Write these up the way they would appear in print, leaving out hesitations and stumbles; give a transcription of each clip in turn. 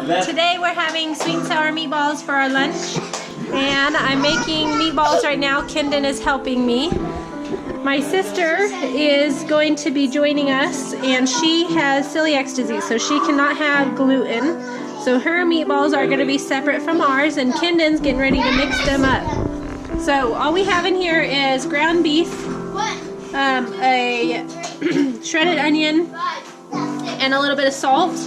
Today we're having sweet and sour meatballs for our lunch, and I'm making meatballs right now. Kendon is helping me. My sister is going to be joining us, and she has celiac disease, so she cannot have gluten. So her meatballs are going to be separate from ours, and Kendon's getting ready to mix them up. So all we have in here is ground beef, a shredded onion, and a little bit of salt.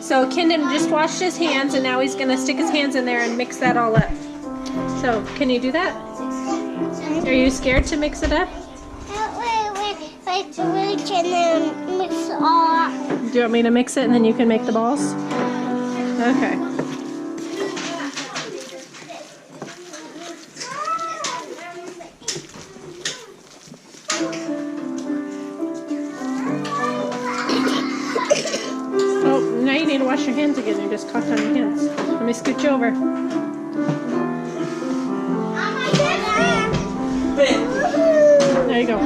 So Kendon just washed his hands, and now he's going to stick his hands in there and mix that all up. So can you do that? Are you scared to mix it up? Wait, can mix it all up? Do you want me to mix it and then you can make the balls? Okay. Oh, now you need to wash your hands again. You just coughed on your hands. Let me scoot you over. There you go.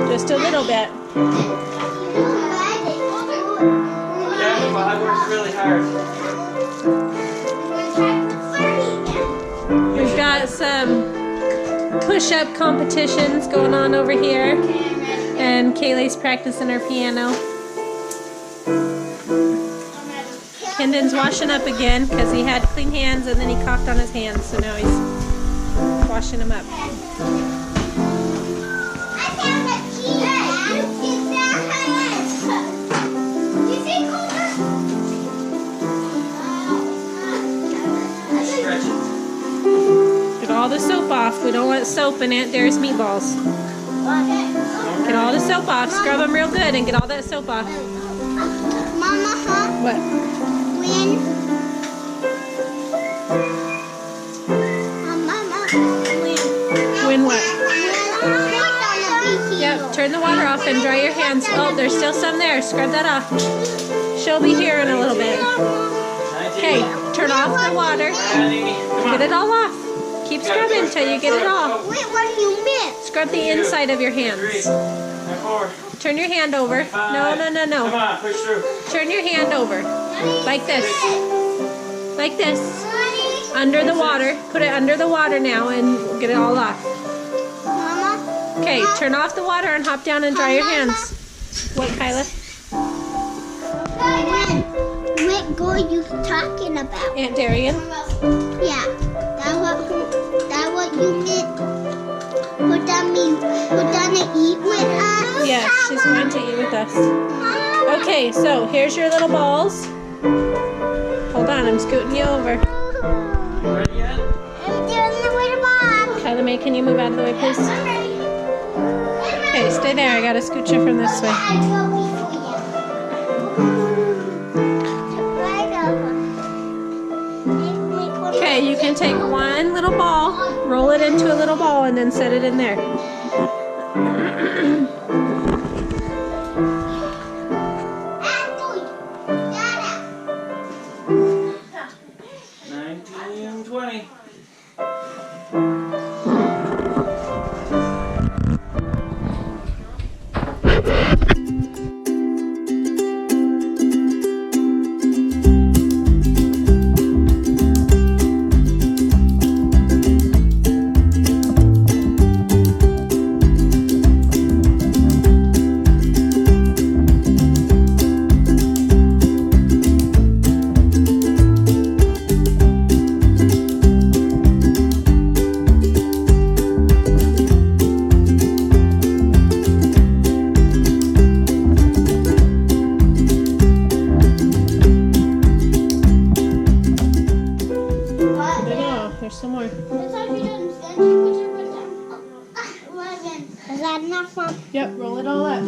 Just a little bit. Yeah, well, I worked really hard. We've got some push-up competitions going on over here, and Kayleigh's practicing her piano. Kendon's washing up again because he had clean hands and then he coughed on his hands, so now he's washing them up. Get all the soap off. We don't want soap in Aunt Dara's meatballs. Get all the soap off. Scrub them real good and get all that soap off. Mama, huh? What? When what? Yep, turn the water off and dry your hands. Oh, there's still some there. Scrub that off. She'll be here in a little bit. Okay, turn off the water. Get it all off. Keep scrubbing until you get it off. Wait, what do you mean? Scrub the inside of your hands. Turn your hand over. No, no, no, no. Come on, push through. Turn your hand over. Like this. Like this. Under the water. Put it under the water now and get it all off. Mama? Okay, turn off the water and hop down and dry your hands. What, Kyla? What girl you talking about? Aunt Darian? Yeah. That what you meant? Would that mean we're gonna eat with us? Yes, she's going to eat with us. Okay, so here's your little balls. Hold on, I'm scooting you over. Ready yet? I'm doing the way to Bob. Kyla May, can you move out of the way, please? Okay, stay there. I gotta scoot you from this way. Okay, you can take one little ball, roll it into a little ball, and then set it in there. 19, 20. There's some more. Is that enough, Mom? Yep, roll it all up.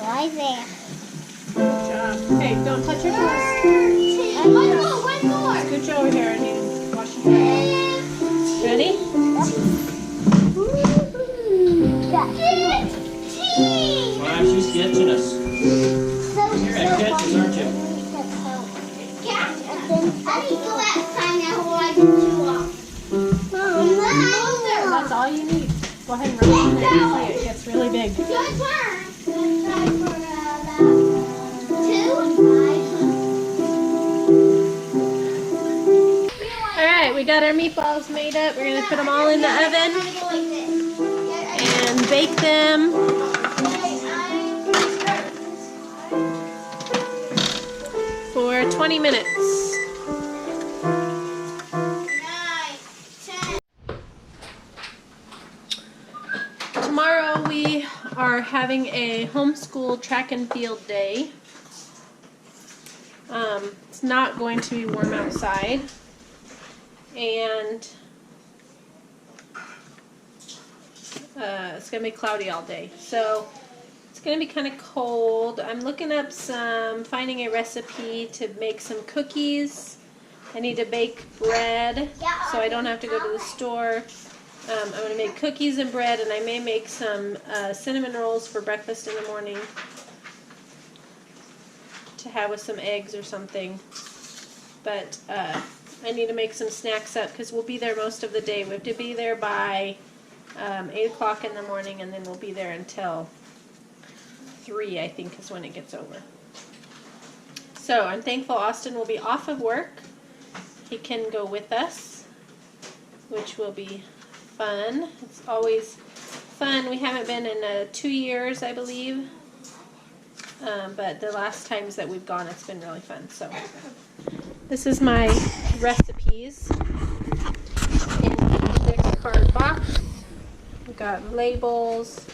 Right there. Good job. Hey, don't touch your toes. One more. Scooch over here and you wash your hands. Ready? Wow, she's sketching us. You're at sketches, aren't you? That's all you need. Go ahead and rub it on there. You see it gets really big. Your turn. Let's try for about 2. Alright, we got our meatballs made up. We're going to put them all in the oven and bake them. For 20 minutes. 9, 10. Tomorrow we are having a homeschool track and field day. It's not going to be warm outside. And it's going to be cloudy all day. So it's going to be kind of cold. I'm looking up finding a recipe to make some cookies. I need to bake bread so I don't have to go to the store. I'm going to make cookies and bread, and I may make some cinnamon rolls for breakfast in the morning to have with some eggs or something. But I need to make some snacks up because we'll be there most of the day. We have to be there by 8 o'clock in the morning, and then we'll be there until 3, I think, is when it gets over. So I'm thankful Austin will be off of work. He can go with us, which will be fun. It's always fun. We haven't been in 2 years, I believe. But the last times that we've gone, it's been really fun. So this is my recipes in the index card box. We've got labels,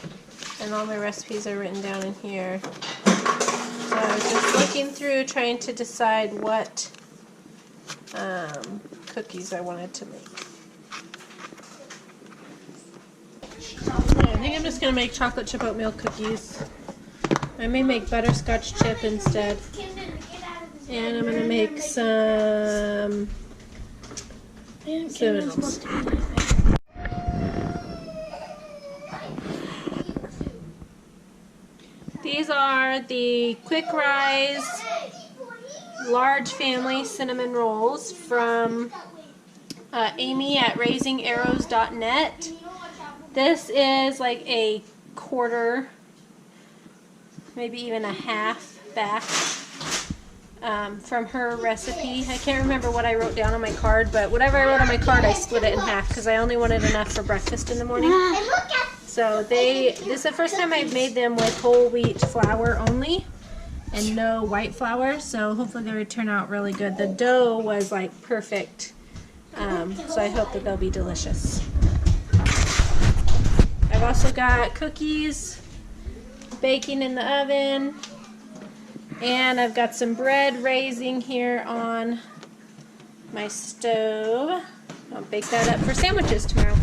and all my recipes are written down in here. So I was just looking through, trying to decide what cookies I wanted to make. I think I'm just going to make chocolate chip oatmeal cookies. I may make butterscotch chip instead. And I'm going to make some cinnamon rolls. These are the Quick Rise Large Family Cinnamon Rolls from Amy at raisingarrows.net. This is like a quarter, maybe even a half batch from her recipe. I can't remember what I wrote down on my card, but whatever I wrote on my card, I split it in half because I only wanted enough for breakfast in the morning. So this is the first time I've made them with whole wheat flour only and no white flour, so hopefully they would turn out really good. The dough was like perfect, so I hope that they'll be delicious. I've also got cookies baking in the oven, and I've got some bread raising here on my stove. I'll bake that up for sandwiches tomorrow.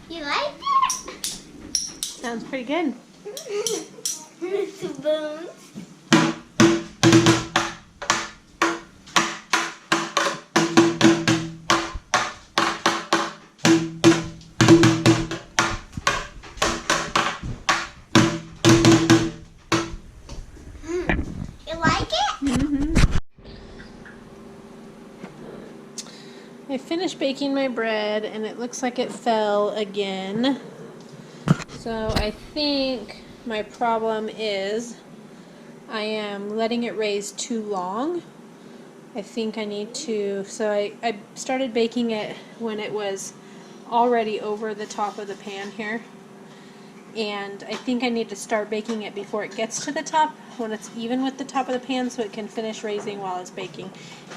You like it? Sounds pretty good. Spoons. You like it? Mm-hmm. I finished baking my bread and it looks like it fell again. So I think my problem is I am letting it raise too long. I think I need to, so I started baking it when it was already over the top of the pan here. And I think I need to start baking it before it gets to the top, when it's even with the top of the pan, so it can finish raising while it's baking.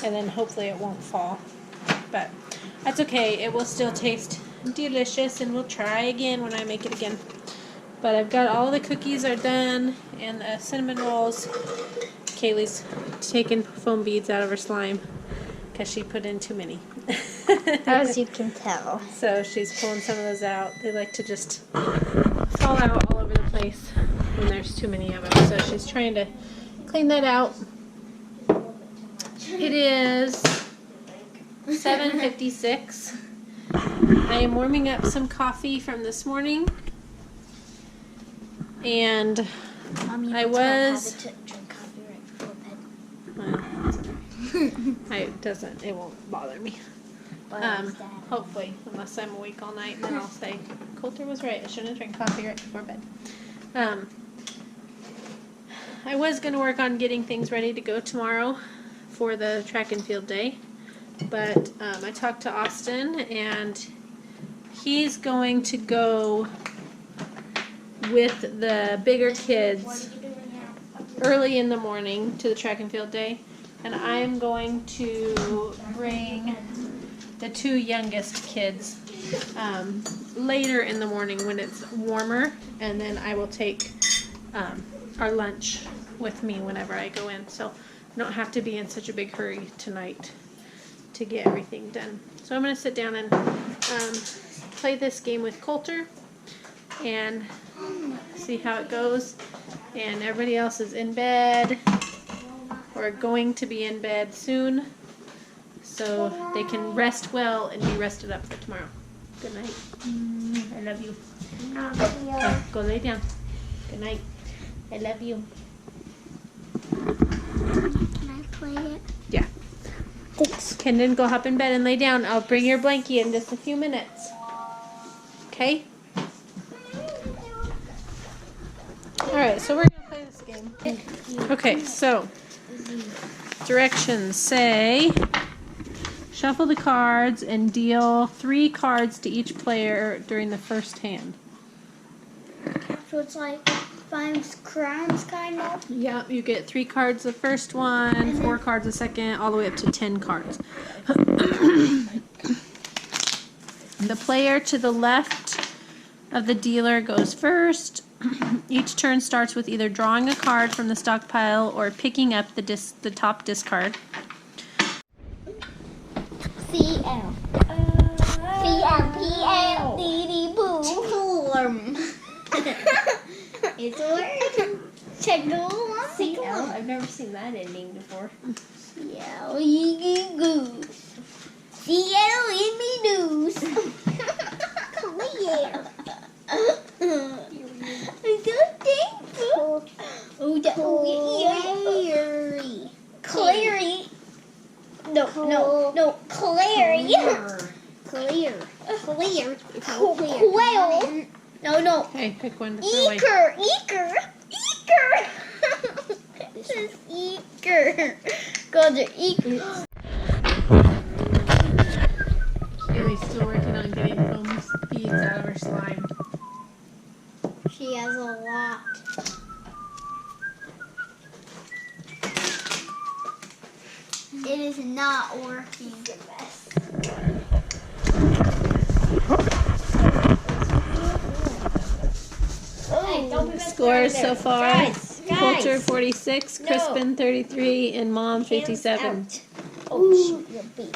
And then hopefully it won't fall. But that's okay, it will still taste delicious, and we'll try again when I make it again. But I've got all the cookies are done, and the cinnamon rolls. Kaylee's taking foam beads out of her slime because she put in too many. As you can tell. So she's pulling some of those out. They like to just fall out all over the place when there's too many of them. So she's trying to clean that out. It is 7:56. I am warming up some coffee from this morning. And Mommy, I was... to drink coffee right before bed. Well, it won't bother me. Hopefully, unless I'm awake all night, and then I'll say, Coulter was right. I shouldn't have drank coffee right before bed. I was going to work on getting things ready to go tomorrow for the track and field day, but I talked to Austin, and he's going to go with the bigger kids early in the morning to the track and field day, and I'm going to bring the 2 youngest kids later in the morning when it's warmer, and then I will take our lunch with me whenever I go in, so I don't have to be in such a big hurry tonight to get everything done. So I'm going to sit down and play this game with Coulter and see how it goes. And everybody else is in bed or going to be in bed soon, so they can rest well and be rested up for tomorrow. Good night. I love you. Go lay down. Good night. I love you. Can I play it? Yeah. Thanks. Kendon, go hop in bed and lay down. I'll bring your blankie in just a few minutes. Okay? Alright, so we're going to play this game. Okay, so directions say shuffle the cards and deal 3 cards to each player during the first hand. So it's like 5 crowns, kind of? Yeah, you get 3 cards the first one, 4 cards the second, all the way up to 10 cards. The player to the left of the dealer goes first. Each turn starts with either drawing a card from the stockpile or picking up the top discard. CL. CLPL. DD boo. It's a word. Check the one. CL? I've never seen that ending before. CL goose. CL in me news. Come here. Clary. No, Clary. Clear. Quail. No. Okay, pick one to throw away. Eaker. This is Eaker. Go to Eaker. Kaylee's still working on getting foam beads out of her slime. She has a lot. It is not working. Hey, don't be Scores so far: Guys. Coulter 46, No. Crispin 33, and Mom 57. Oh, shoot, your baby.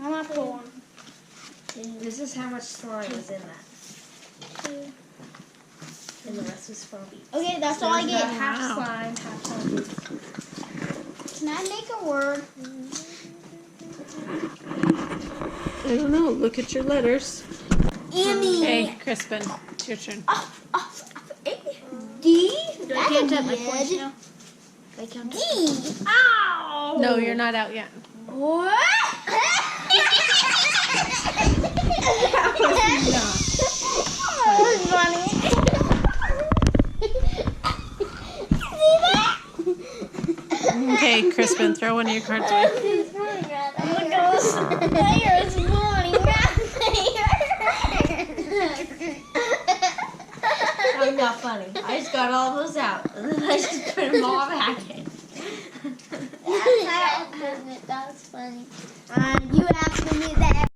I'm not for one. This is how much slime is in that. And the rest is foamy. Okay, that's all I get. Half slime, half foamy. Can I make a word? I don't know. Look at your letters. Emmy. Okay, Crispin, it's your turn. D. Do I count up my That's points a now? Do I count up? D. Ow! No, you're not out yet. What? That was funny. See that? Okay, Crispin, throw one of your cards away. It's funny, right? I'm gonna go. There is funny, right? I'm not funny. I just got all those out. And then I just put them all back in. That's funny. You asked me that.